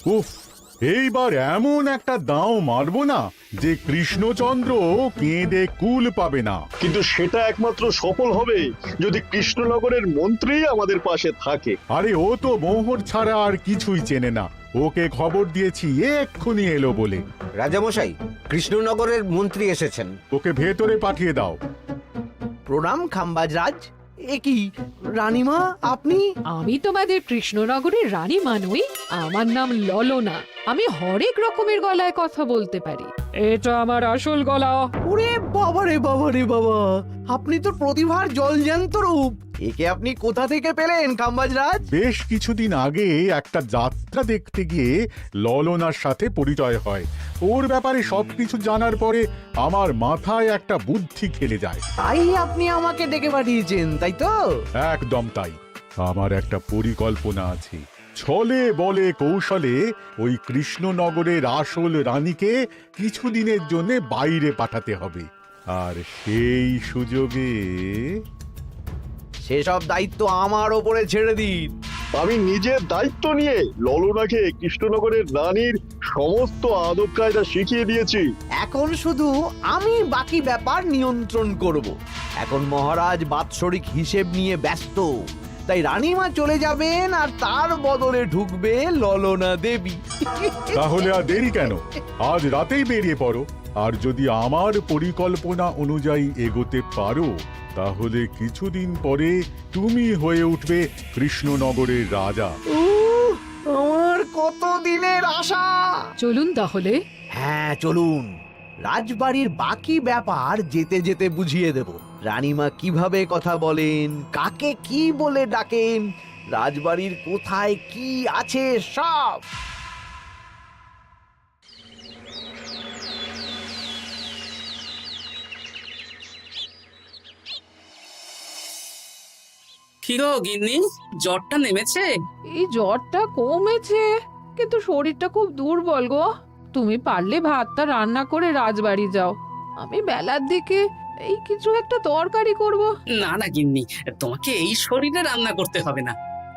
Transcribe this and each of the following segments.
উফ, এইবার এমন একটা দাও মারবো না যে কৃষ্ণচন্দ্র কেঁদে কুল পাবে না। কিন্তু সেটা একমাত্র সফল হবে যদি কৃষ্ণনগরের মন্ত্রী আমাদের পাশে থাকে। আরে ও তো মোহর ছাড়া আর কিছুই চেনে না। ওকে খবর দিয়েছি এক্ষুনি এলো বলে। রাজামশাই, কৃষ্ণনগরের মন্ত্রী এসেছেন। ওকে ভেতরে পাঠিয়ে দাও। প্রণাম খাম্বাজরাজ। এ কি রানীমা, আপনি? আমি তোমাদের কৃষ্ণনগরের রানী নই। আমার নাম ললনা। আমি হরেক রকমের গলায় কথা বলতে পারি। এটা আমার আসল গলা। ওরে বাবা রে বাবা রে বাবা, আপনি তো প্রতিভার জলজ্যান্ত রূপ। একে আপনি কোথা থেকে পেলেন খাম্বাজরাজ? বেশ কিছুদিন আগে একটা যাত্রা দেখতে গিয়ে ললনার সাথে পরিচয় হয়। ওর ব্যাপারে সবকিছু জানার পরে আমার মাথায় একটা বুদ্ধি খেলে যায়। তাই আপনি আমাকে ডেকে পাঠিয়েছেন, তাই তো? একদম তাই। আমার একটা পরিকল্পনা আছে। ছলে বলে কৌশলে ওই কৃষ্ণনগরের আসল রানীকে কিছুদিনের জন্য বাইরে পাঠাতে হবে, আর সেই সুযোগে সেসব দায়িত্ব আমার ওপরে ছেড়ে দিন। আমি নিজের দায়িত্ব নিয়ে ললনাকে কৃষ্ণনগরের রানীর সমস্ত আদব কায়দা শিখিয়ে দিয়েছি। এখন শুধু আমি বাকি ব্যাপার নিয়ন্ত্রণ করব। এখন মহারাজ বাৎসরিক হিসেব নিয়ে ব্যস্ত, তাই রানীমা চলে যাবেন আর তার বদলে ঢুকবে ললনা দেবী। তাহলে আর দেরি কেন? আজ রাতেই বেরিয়ে পড়ো। আর যদি আমার পরিকল্পনা অনুযায়ী এগোতে পারো, তাহলে কিছুদিন পরে তুমি হয়ে উঠবে কৃষ্ণনগরের রাজা। আমার কত দিনের আশা। চলুন তাহলে। হ্যাঁ চলুন, রাজবাড়ির বাকি ব্যাপার যেতে যেতে বুঝিয়ে দেব। রানীমা কিভাবে কথা বলেন, কাকে কি বলে ডাকেন, রাজবাড়ির কোথায় কি আছে সব। কি গো গিন্নি, জ্বরটা নেমেছে? এই জ্বরটা কমেছে, কিন্তু শরীরটা খুব দুর্বল গো। তুমি পারলে ভাতটা রান্না করে রাজবাড়ি যাও। আমি বেলার দিকে এই কিছু একটা তরকারি করব। না না গিন্নি, তোমাকে এই শরীরে রান্না করতে হবে না।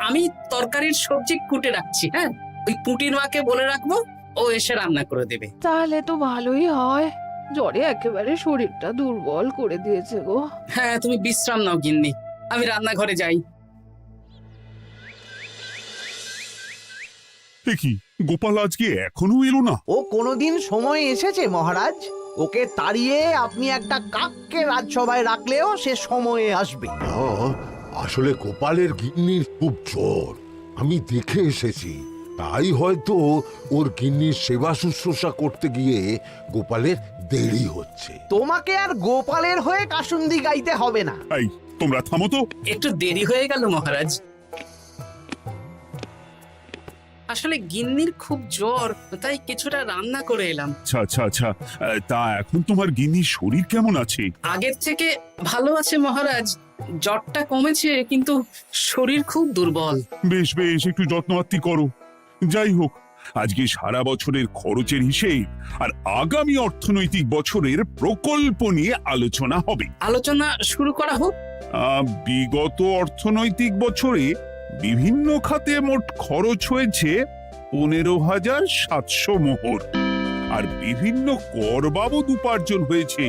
আমি তরকারির সবজি কুটে রাখছি। হ্যাঁ, ওই পুটির মাকে বলে রাখবো, ও এসে রান্না করে দেবে। তাহলে তো ভালোই হয়। জ্বরে একেবারে শরীরটা দুর্বল করে দিয়েছে গো। হ্যাঁ, তুমি বিশ্রাম নাও গিন্নি, আমি রান্নাঘরে যাই। কি গোপাল আজকে এখনো এলো না? ও কোনোদিন সময় এসেছে মহারাজ? ওকে তাড়িয়ে আপনি একটা কাককে রাজসভায় রাখলেও সে সময়ে আসবে। আসলে গোপালের গিন্নির খুব জ্বর, আমি দেখে এসেছি। তাই হয়তো ওর গিন্নির সেবা শুশ্রূষা করতে গিয়ে গোপালের দেরি হচ্ছে। তোমাকে আর গোপালের হয়ে কাসুন্দি গাইতে হবে না। এই তোমরা থামো তো। একটু দেরি হয়ে গেল মহারাজ। আসলে গিন্নির খুব জ্বর, তাই কিছুটা রান্না করে এলাম। আচ্ছা আচ্ছা আচ্ছা, তা এখন তোমার গিন্নির শরীর কেমন আছে? আগের থেকে ভালো আছে মহারাজ। জ্বরটা কমেছে, কিন্তু শরীর খুব দুর্বল। বেশ বেশ, একটু যত্নআত্তি করো। যাই হোক, আজকে সারা বছরের খরচের হিসেব আর আগামী অর্থনৈতিক বছরের প্রকল্প নিয়ে আলোচনা হবে। আলোচনা শুরু করা হোক। বিগত অর্থনৈতিক বছরে বিভিন্ন খাতে মোট খরচ হয়েছে 15,700 মোহর, আর বিভিন্ন কর বাবদ উপার্জন হয়েছে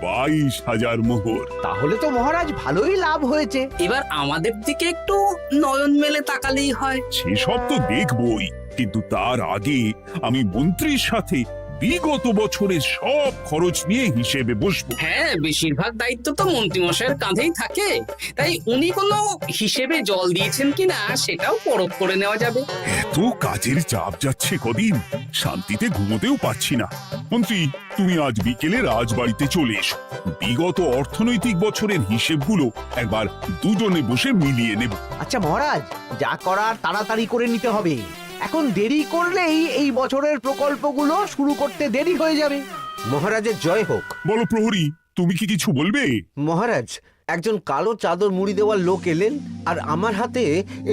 22,000 মোহর। তাহলে তো মহারাজ ভালোই লাভ হয়েছে। এবার আমাদের দিকে একটু নয়ন মেলে তাকালেই হয়। সেসব তো দেখবই, কিন্তু তার আগে আমি মন্ত্রীর সাথে বিগত বছরের সব খরচ নিয়ে হিসেবে বসবো। হ্যাঁ, বেশিরভাগ দায়িত্ব তো মন্ত্রীমশাইয়ের কাঁধেই থাকে, তাই উনি কোনো হিসেবে জল দিয়েছেন কিনা সেটাও পরখ করে নেওয়া যাবে। এত কাজের চাপ যাচ্ছে কদিন, শান্তিতে ঘুমোতেও পাচ্ছি না। মন্ত্রী, তুমি আজ বিকেলে রাজবাড়িতে চলে এসো। বিগত অর্থনৈতিক বছরের হিসেবগুলো একবার দুজনে বসে মিলিয়ে নেব। আচ্ছা মহারাজ, যা করার তাড়াতাড়ি করে নিতে হবে। এখন দেরি করলেই এই বছরের প্রকল্পগুলো শুরু করতে দেরি হয়ে যাবে। মহারাজের জয় হোক। বলো প্রহরী, তুমি কি কিছু বলবে? মহারাজ, একজন কালো চাদর মুড়ি দেওয়ার লোক এলেন আর আমার হাতে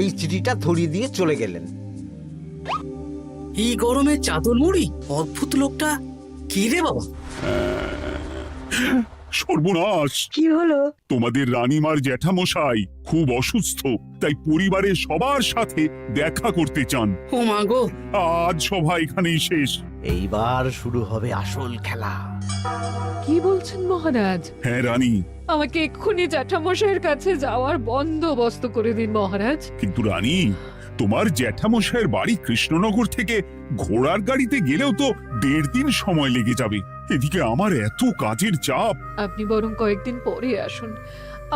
এই চিঠিটা ধরিয়ে দিয়ে চলে গেলেন। এই গরমে চাদর মুড়ি? অদ্ভুত লোকটা। কি রে বাবা? সর্বনাশ! কি হলো? তোমাদের রানীমার জ্যাঠামশাই খুব অসুস্থ, তাই পরিবারের সবার সাথে দেখা করতে চান। ও মা গো, আজ সভা এখানেই শেষ। এইবার শুরু হবে আসল খেলা। কি বলছেন মহারাজ? হ্যাঁ রানী, আমাকে এক্ষুনি জ্যাঠামশাইয়ের কাছে যাওয়ার বন্দোবস্ত করে দিন মহারাজ। কিন্তু রানী, তোমার জ্যাঠামশাইয়ের বাড়ি কৃষ্ণনগর থেকে ঘোড়ার গাড়িতে গেলেও তো 1.5 দিন সময় লেগে যাবে। এদিকে আমার এত কাজের চাপ। আপনি বরং কয়েকদিন পরে আসুন,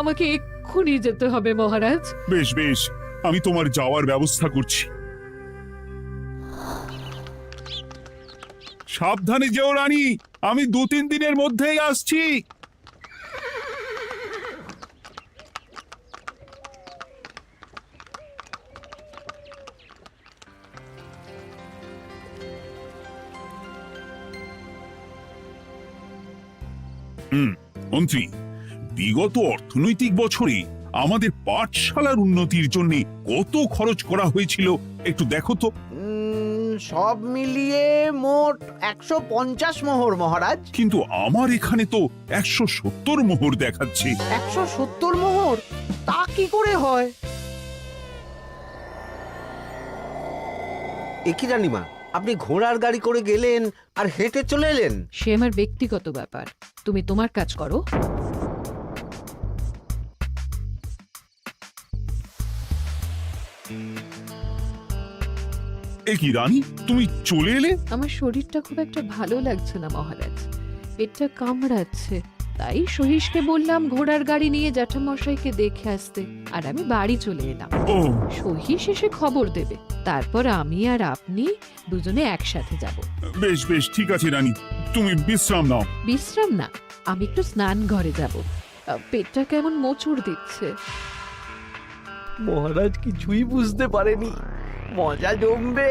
আমাকে এক্ষুনি যেতে হবে মহারাজ। বেশ বেশ, আমি তোমার যাওয়ার ব্যবস্থা করছি। সাবধানে যেও রানী, আমি 2-3 দিনের মধ্যেই আসছি। মন্ত্রী, বিগত অর্থনৈতিক বছরে আমাদের পাঠশালার উন্নতির জন্য কত খরচ করা হয়েছিল একটু দেখো তো। সব মিলিয়ে মোট 150 মোহর মহারাজ। কিন্তু আমার এখানে তো 170 মোহর দেখাচ্ছে। 170 মোহর? তা কি করে হয়? একই রানীমা, আপনি ঘোড়ার গাড়ি করে গেলেন আর হেঁটে চলে এলেন। সে আমার ব্যক্তিগত ব্যাপার, তুমি তোমার কাজ করো। এ কি রানী, তুমি চলে এলে? আমার শরীরটা খুব একটা ভালো লাগছে না মহারাজ, পেটটা কামড়াচ্ছে, তাই সহিসকে বললাম ঘোড়ার গাড়ি নিয়ে জ্যাঠামশাইকে দেখে আসতে, আর আমি বাড়ি চলে এলাম। ও, সহিস এসে খবর দেবে, তারপর আমি আর আপনি দুজনে একসাথে যাব। বেশ বেশ, ঠিক আছে রানী, তুমি বিশ্রাম নাও। বিশ্রাম না, আমি একটু স্নান ঘরে যাব, পেটটা কেমন মোচড় দিচ্ছে। মহারাজ কিছুই বুঝতে পারেনি, মজা জমবে।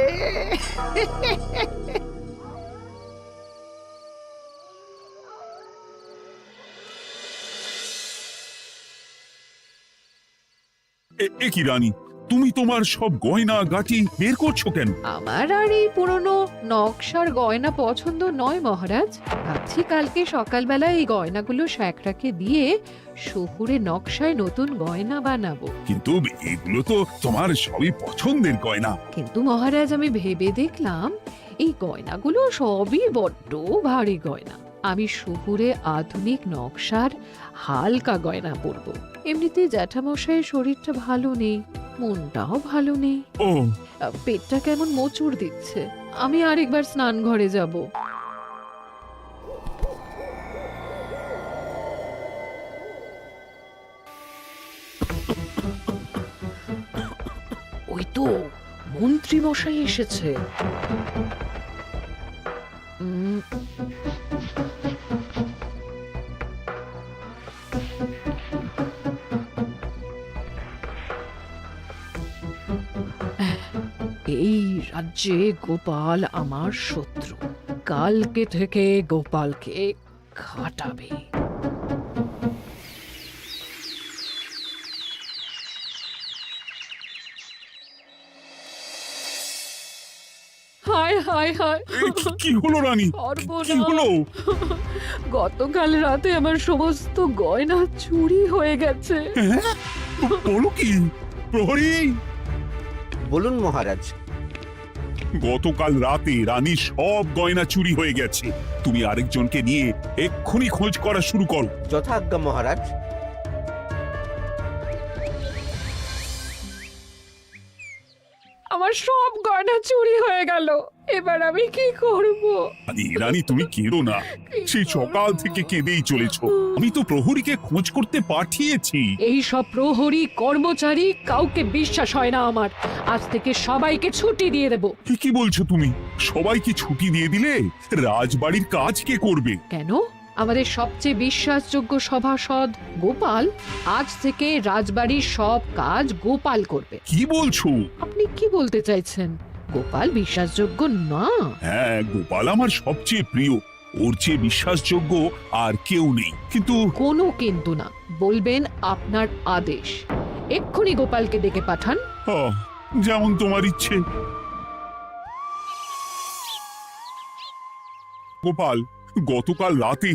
এ কি রানী, তুমি তোমার সব গয়না গাটি বের করছো কেন? আমার আর এই পুরনো নকশার গয়না পছন্দ নয় মহারাজ, ভাবছি কালকে সকালবেলা এই গয়নাগুলো শ্যাকরাকে দিয়ে শহুরে নকশায় নতুন গয়না বানাবো। কিন্তু এগুলো তো তোমার সবই পছন্দের গয়না। কিন্তু মহারাজ, আমি ভেবে দেখলাম এই গয়নাগুলো সবই বড্ড ভারী গয়না, আমি শহুরে আধুনিক নকশার হালকা গয়না পরবো। এমনিতে জ্যাঠামশাইয়ের শরীরটা ভালো নেই, মনটাও ভালো নেই, ও, পেটটা কেমন মোচড় দিচ্ছে, আমি আরেকবার স্নান ঘরে যাব। ওই তো মন্ত্রী মশাই এসেছে। এই রাজ্যে গোপাল আমার শত্রু, কালকে থেকে গোপালকে খাটাবে। হায় হায় হায়, কি হলো রানী, কি হলো? গতকাল রাতে আমার সমস্ত গয়না চুরি হয়ে গেছে। বলো কি প্রহরী? বলুন মহারাজ। গতকাল রাতে রানীর সব গয়না চুরি হয়ে গেছে। তুমি আরেকজনকে নিয়ে এক্ষুনি খোঁজ করা শুরু করো। যথাজ্ঞা মহারাজ। আমার সব গয়না চুরি হয়ে গেল, এবার আমি কি করব? আরে রানী, তুমি কেঁদো না, সেই সকাল থেকে কেঁদেই চলেছো। আমি তো প্রহরীকে খোঁজ করতে পাঠিয়েছি। এই সব প্রহরী কর্মচারী কাউকে বিশ্বাস হয় না আমার, আজ থেকে সবাইকে ছুটি দিয়ে দেব। কি বলছো তুমি? সবাইকে ছুটি দিয়ে দিলে রাজবাড়ির কাজ কে করবে? কেন? আমাদের সবচেয়ে বিশ্বাসযোগ্য সভাসদ গোপাল আজ থেকে রাজবাড়ির সব কাজ গোপাল করবে। কি বলছো? আপনি কি বলতে চাইছেন? গোপাল বিশ্বাসযোগ্য না? হ্যাঁ, গোপাল আমার সবচেয়ে প্রিয়, ওর চেয়ে বিশ্বাসযোগ্য আর কেউ নেই। কিন্তু কোনো কিন্তু না, বলবেন আপনার আদেশ। এক্ষুনি গোপালকে ডেকে পাঠান। যেমন তোমার ইচ্ছে। গোপাল, গতকাল রাতে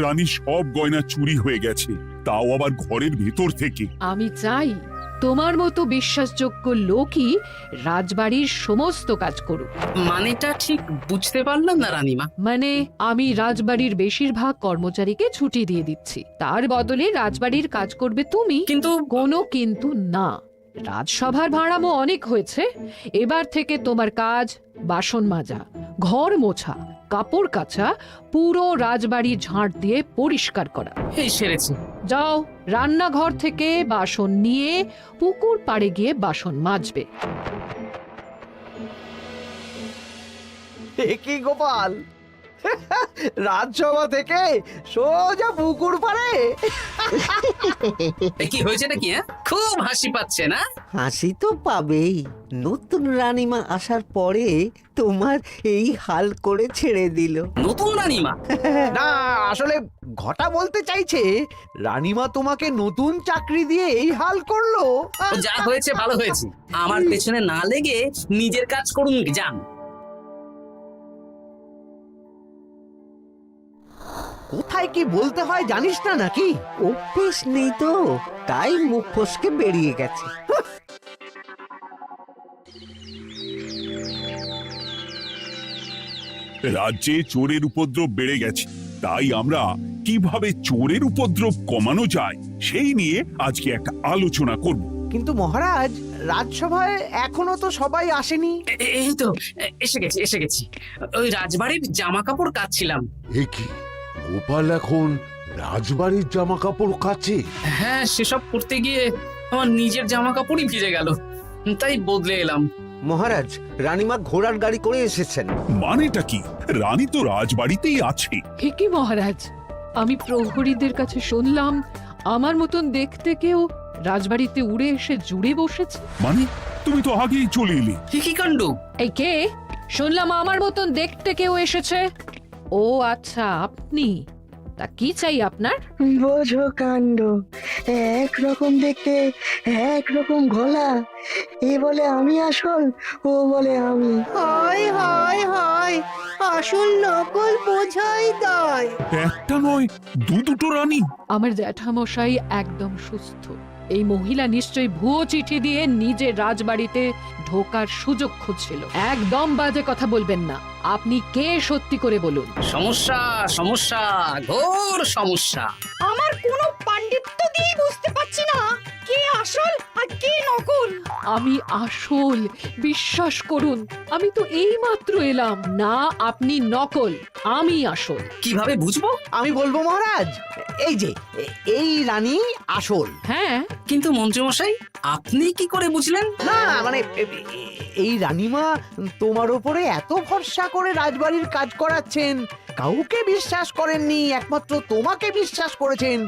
রানী সব গয়না চুরি হয়ে গেছে, তাও আবার ঘরের ভেতর থেকে। আমি চাই তোমার মতো বিশ্বাসযোগ্য লোকই রাজবাড়ির সমস্ত কাজ করুক। মানেটা ঠিক বুঝতে পারলাম না রানীমা। মানে আমি রাজবাড়ির বেশিরভাগ কর্মচারীকে ছুটি দিয়ে দিচ্ছি, তার বদলে রাজবাড়ির কাজ করবে তুমি। কিন্তু কোনো কিন্তু না। রাজসভার ভাড়ামো অনেক হয়েছে, এবার থেকে তোমার কাজ বাসন মাজা, ঘর মোছা, কাপড় কাচা, পুরো রাজবাড়ি ঝাঁট দিয়ে পরিষ্কার করা। এই সেরেছে। যাও, রান্নাঘর থেকে বাসন নিয়ে পুকুর পাড়ে গিয়ে বাসন মাজবে। এ কি গোপাল, রাজসভা থেকে সোজা পুকুর পাড়ে? কি হয়েছে নাকি? খুব হাসি পাচ্ছে না? হাসি তো পাবেই। নতুন রানীমা আসার পরে তোমার এই হাল করে ছেড়ে দিল। নতুন রানীমা? না, আসলে ঘটা বলতে চাইছে রানীমা তোমাকে নতুন চাকরি দিয়ে এই হাল করলো। ও যা হয়েছে ভালো হয়েছে, আমার পেছনে না লেগে নিজের কাজ করুন যান। কোথায় কি বলতে হয় জানিস না নাকি? অভ্যেস নেই তো, তাই মুখ ফসকে বেরিয়ে গেছে। রাজ্যে চোরের উপদ্রব বেড়ে গেছে, তাই আমরা কিভাবে চোরের উপদ্রব কমানো যায় সেই নিয়ে আজকে একটা আলোচনা করব। কিন্তু মহারাজ, রাজসভায় এখনো তো সবাই আসেনি। এই তো এসে গেছি। ওই রাজবাড়ির জামা কাপড় কাচ্ছিলাম। এ কি, গোপাল এখন রাজবাড়ির জামা কাপড় কাচে? হ্যাঁ, সেসব করতে গিয়ে আমার নিজের জামা কাপড়ই ভিজে গেল, তাই বদলে এলাম। মহারাজ, রানীমা ঘোড়ার গাড়ি করে এসেছেন। মানেটা কি? রানী তো রাজবাড়িতেই আছে। হে কি মহারাজ, আমি প্রহরীদের কাছে শুনলাম আমার মতন দেখতে কেউ রাজবাড়িতে উড়ে এসে জুড়ে বসেছে। মানে তুমি তো আগেই চলে এলে। কি কাণ্ড! এই কে? শুনলাম আমার মতন দেখতে কেউ এসেছে। ও আচ্ছা, আপনি। তা কি চাই আপনার? বোঝো কাণ্ড, একরকম দেখতে একরকম গলা। এ বলে আমি আসল, ও বলে আমি। হয় হয় হয়, আসল নকল বোঝাই দায়। একটা নয়, দুটো রানী। আমার জ্যাঠামশাই একদম সুস্থ। এই মহিলা নিশ্চয়ই ভুয়ো চিঠি দিয়ে নিজের রাজবাড়িতে ঢোকার সুযোগ খুঁজছিল। একদম বাজে কথা বলবেন না। আপনি কে সত্যি করে বলুন। সমস্যা সমস্যা, ঘোর সমস্যা। আমার কোনো পাণ্ডিত্য দিয়ে বুঝতে পারছি না কে আসল আর কে নকল। আমি আসল, বিশ্বাস করুন। আমি তো এই মাত্র এলাম। না, আপনি নকল, আমি আসল। কিভাবে বুঝবো? আমি বলবো মহারাজ, এই যে এই রানী আসল। হ্যাঁ, কিন্তু মন্ত্রীমশাই, আপনি কি করে বুঝলেন? না মানে এই রানীমা তোমার উপরে এত ভরসা করে রাজবাড়ির কাজ করাচ্ছেন, কাউকে বিশ্বাস করেননি, একমাত্র তোমাকে বিশ্বাস করেছেন।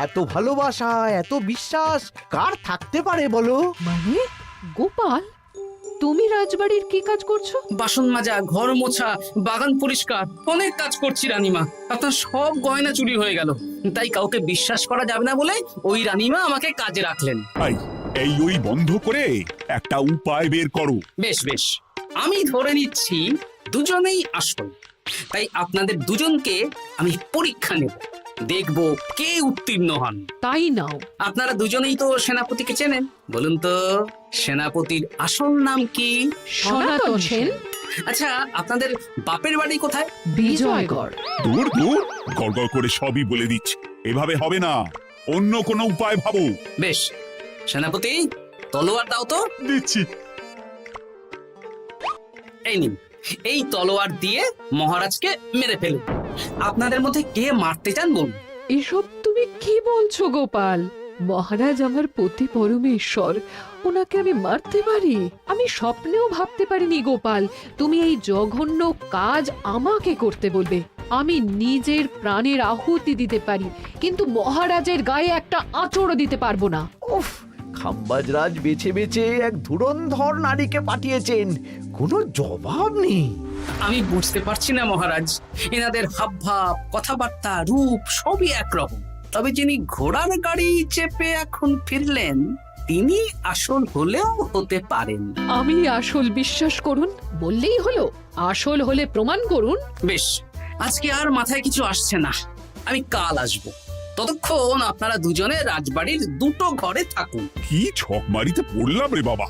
এত ভালোবাসা, এত বিশ্বাস কার থাকতে পারে বলো? মানে গোপাল, তুমি রাজবাড়ির কি কাজ করছো? বাসন মাজা, ঘর মোছা, বাগান পরিষ্কার, অনেক কাজ করছি রানীমা। আপনার সব গয়না চুরি হয়ে গেল, তাই কাউকে বিশ্বাস করা যাবে না বলে ওই রানীমা আমাকে কাজে রাখলেন। এই ওই বন্ধ করে একটা উপায় বের করো। বেশ বেশ, আমি ধরে নিচ্ছি দুজনেই আসল। তাই আপনাদের দুজনকে আমি পরীক্ষা নেব, দেখবো কে উত্তীর্ণ হন। তাই নাও। আপনারা দুজনেই তো সেনাপতিকে চেনেন, বলুন তো সেনাপতির আসল নাম কি? সনাতন সেন। আচ্ছা, আপনাদের বাপের বাড়ি কোথায়? বিজয়গড়। দূর গড়গড় করে সবই বলে দিচ্ছে। এভাবে হবে না, অন্য কোনো উপায় ভাবো। বেশ, সেনাপতি তলোয়ার দাও তো। দিচ্ছি। এই নিন, এই তলোয়ার দিয়ে মহারাজকে মেরে ফেলুন। আপনাদের মধ্যে কে মারতে চান বলুন। এসব তুমি কি বলছো গোপাল? মহারাজ আমার পতি পরমেশ্বর, ওনাকে আমি মারতে পারি? আমি স্বপ্নেও ভাবতে পারিনি গোপাল তুমি এই জঘন্য কাজ আমাকে করতে বলবে। আমি নিজের প্রাণের আহুতি দিতে পারি, কিন্তু মহারাজের গায়ে একটা আঁচড়ও দিতে পারবো না। উফ, খাম্বাজরাজ বেছে বেছে এক ধুরন্ধর নারীকে পাঠিয়েছেন, কোনো জবাব নেই। আমি বুঝতে পারছি না মহারাজ, এনাদের হাবভাব, কথাবার্তা, রূপ সবই একরকম। তবে যিনি ঘোড়ার গাড়ি চেপে এখন ফিরলেন, তিনি আসল হলেও হতে পারেন। আমি আসল, বিশ্বাস করুন। বললেই হলো? আসল হলে প্রমাণ করুন। বেশ, আজকে আর মাথায় কিছু আসছে না। আমি কাল আসব। ততক্ষণ আপনারা দুজনে রাজবাড়ির দুটো ঘরে থাকুন। কি ছক মারিতে পড়লাম রে বাবা।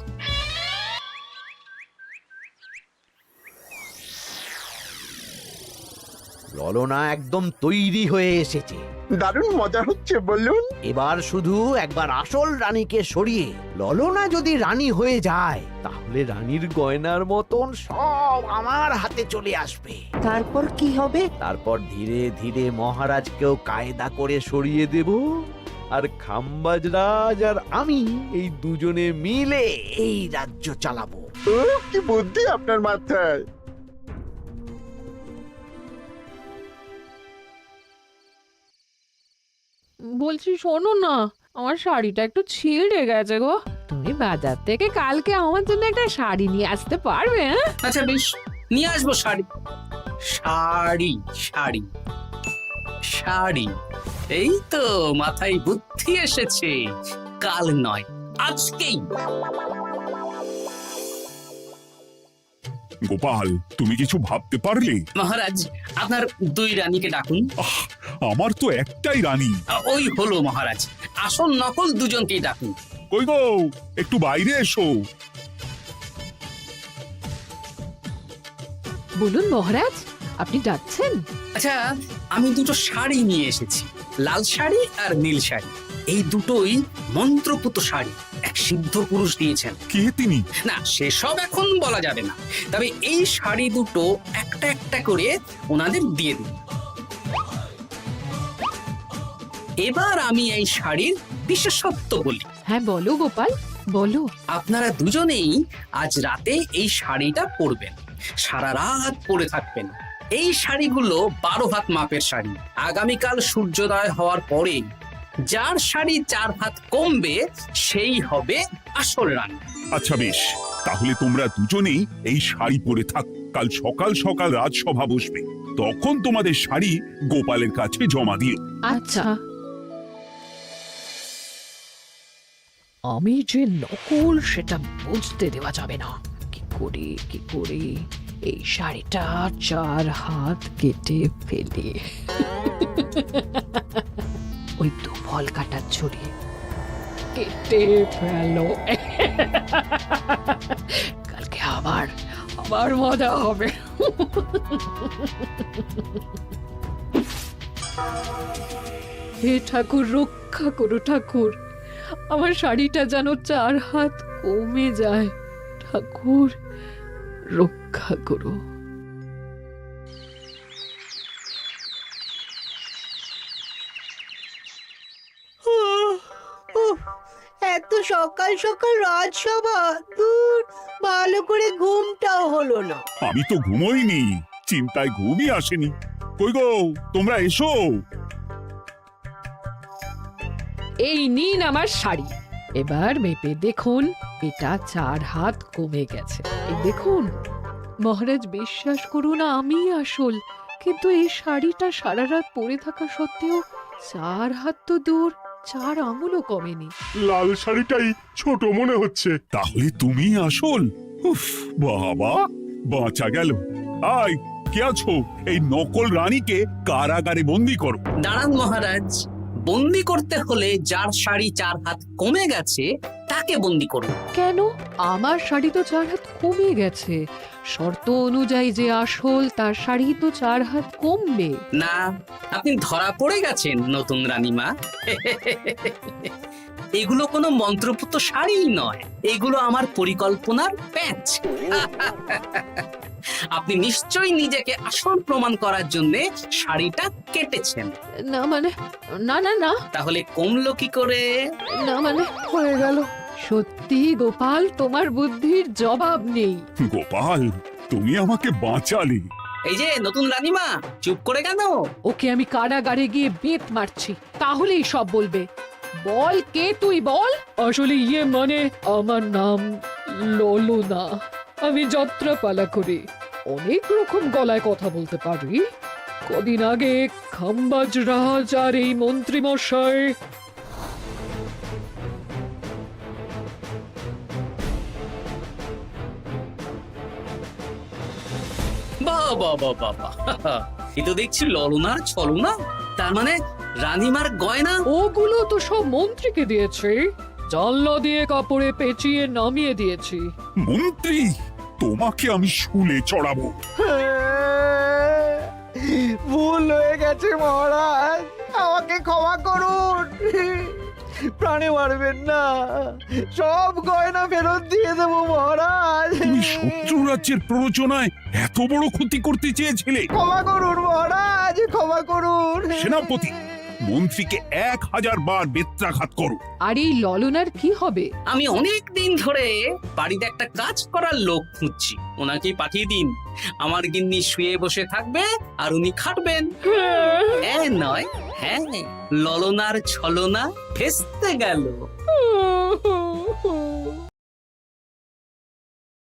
ললনা একদম তৈরি হয়ে এসেছে। দারুণ মজা হচ্ছে বলুন। এবার শুধু একবার আসল রানীকে সরিয়ে ললনা যদি রানী হয়ে যায়, তাহলে রানীর গয়নার মতন সব আমার হাতে চলে আসবে। তারপর কি হবে? তারপর ধীরে ধীরে মহারাজকেও কায়দা করে সরিয়ে দেব, আর খাম্বাজ রাজ আর আমি এই দুজনে মিলে এই রাজ্য চালাবো। কি বুদ্ধি আপনার মাথায়। বলছি শোনো না, আমার শাড়িটা একটু ছিঁড়ে গেছে গো। তুমি বাজার থেকে কালকে আমার জন্য একটা শাড়ি নিয়ে আসতে পারবে? হ্যাঁ, আচ্ছা বেশ, নিয়ে আসবো শাড়ি। শাড়ি শাড়ি শাড়ি, এই তো মাথায় বুদ্ধি এসেছে। কাল নয়, আজকেই। গোপাল, তুমি কিছু ভাবতে পারলে? মহারাজ, আপনার দুই রানীকে ডাকুন। আমার তো একটাই রানী। ওই হলো মহারাজ, আসল নকল দুজনকেই ডাকুন। কই গো, একটু বাইরে এসো। বলুন মহারাজ, আপনি যাচ্ছেন? আচ্ছা, আমি দুটো শাড়ি নিয়ে এসেছি, লাল শাড়ি আর নীল শাড়ি। এই দুটোই মন্ত্রপুত শাড়ি, এক সিদ্ধ পুরুষ দিয়েছেন। কে তিনি? না, সেসব এখন বলা যাবে না, তবে এই শাড়ি দুটো একটা একটা করে ওনাদের দিয়ে দিন। এবার আমি এই শাড়ির বিশেষত্ব বলি। হ্যাঁ বলো গোপাল, বলো। আপনারা দুজনেই আজ রাতে এই শাড়িটা পরবেন, সারা রাত পরে থাকবেন। এই শাড়িগুলো 12 হাত মাপের শাড়ি। আগামীকাল সূর্যোদয় হওয়ার পরে যার শাড়ি 4 হাত কমবে সেই হবে আসল রানী। আচ্ছা বেশ, তাহলে তোমরা দুজনেই এই শাড়ি পরে থাক। কাল সকাল সকাল রাজসভা বসবে, তখন তোমাদের শাড়ি গোপালের কাছে জমা দিও। আচ্ছা। আমি যে নকল সেটা বুঝতে দেওয়া যাবে না। কি করে এই শাড়িটা 4 হাত কেটে ফেলে ওই দুফল কাটার ছড়ি কেটে ফেলো। কালকে আবার মজা হবে। হে ঠাকুর, রক্ষা করো ঠাকুর, আমার শাড়িটা যেন 4 হাত কমে যায়। ঠাকুর রক্ষা করো। এত সকাল সকাল রাজসভা, দূর, ভালো করে ঘুমটাও হলো না। আমি তো ঘুমোইনি, চিন্তায় ঘুমই আসেনি। কই গো, তোমরা এসো। এই নিন আমার শাড়ি, এবার মেপে দেখুন, এটা 4 হাত কমে গেছে। এই দেখুন মহারাজ, বিশ্বাস করুন আমি আসল, কিন্তু এই শাড়িটা সারা রাত পরে থাকা সত্ত্বেও 4 হাত তো দূর, 4 আঙুলও কমেনি। লাল শাড়িটাই ছোট মনে হচ্ছে। তাহলে তুমি আসল? উফ, বাবা, বাঁচা গেল। আয়, কে আছো? এই নকল রানীকে কারাগারে বন্দি করো। দাঁড়ান মহারাজ, বন্দি করতে হলে যার শাড়ি 4 হাত কমে গেছে তাকে বন্দি করুন। কেন? আমার শাড়ি তো 4 হাত কমে গেছে। শর্ত অনুযায়ী যে আসল তার শাড়ি তো 4 হাত কমবে না, আপনি ধরা পড়ে গেছেন নতুন রানীমা। এগুলো কোনো মন্ত্রপুত শাড়িই নয়, এগুলো আমার পরিকল্পনার প্যাচ। আপনি নিশ্চয়ই নিজেকে আসল প্রমাণ করার জন্য শাড়িটা কেটেছেন। না মানে, না না না, তাহলে কমলো কি করে? না মানে হয়ে গেল। সত্যি গোপাল, তোমার বুদ্ধির জবাব নেই। গোপাল, তুমি আমাকে বাঁচালে। এই যে নতুন রানীমা, চুপ করে কেন? ওকে আমি কারাগারে গিয়ে বেত মারছি, তাহলেই সব বলবে। বল, কে তুই বল? আসলে মানে আমার নাম ললনা। আমি যাত্রাপালা করি, অনেক রকম গলায় কথা বলতে পারি। কদিন আগে খাম্বাজ রাজ আর এই মন্ত্রী মশাই বাহ বাহ বাহ বাহ বাহ, এ তো দেখছি ললনার ছলনা। তার মানে রানীমার গয়না? ওগুলো তো সব মন্ত্রীকে দিয়েছে, জানলা দিয়ে কাপড়ে পেঁচিয়ে নামিয়ে দিয়েছি। মন্ত্রী, তোমাকে আমি শুলে চড়াবো। ভুল হয়ে গেছে মহারাজ, আমাকে ক্ষমা করুন। প্রাণে মারবেন না, সব গয়না ফেরত দিয়ে দেবো মহারাজ। তুমি শত্রু রাজ্যের প্ররোচনায় এত বড় ক্ষতি করতে চেয়েছিলে? ক্ষমা করুন মহারাজ, ক্ষমা করুন। সেনাপতি, মন্ত্রীকে 1000 বার বেত্রাঘাত করো। আর এই ললনার কি হবে? আমি অনেক দিন ধরে বাড়িতে একটা কাজ করার লোক খুঁজছি, ওনাকেই পাঠিয়ে দিন। আমার গিন্নি শুয়ে বসে থাকবে আর উনি খাটবেন। নয়, হ্যাঁ, ললনার ছলনা ভেস্তে গেল।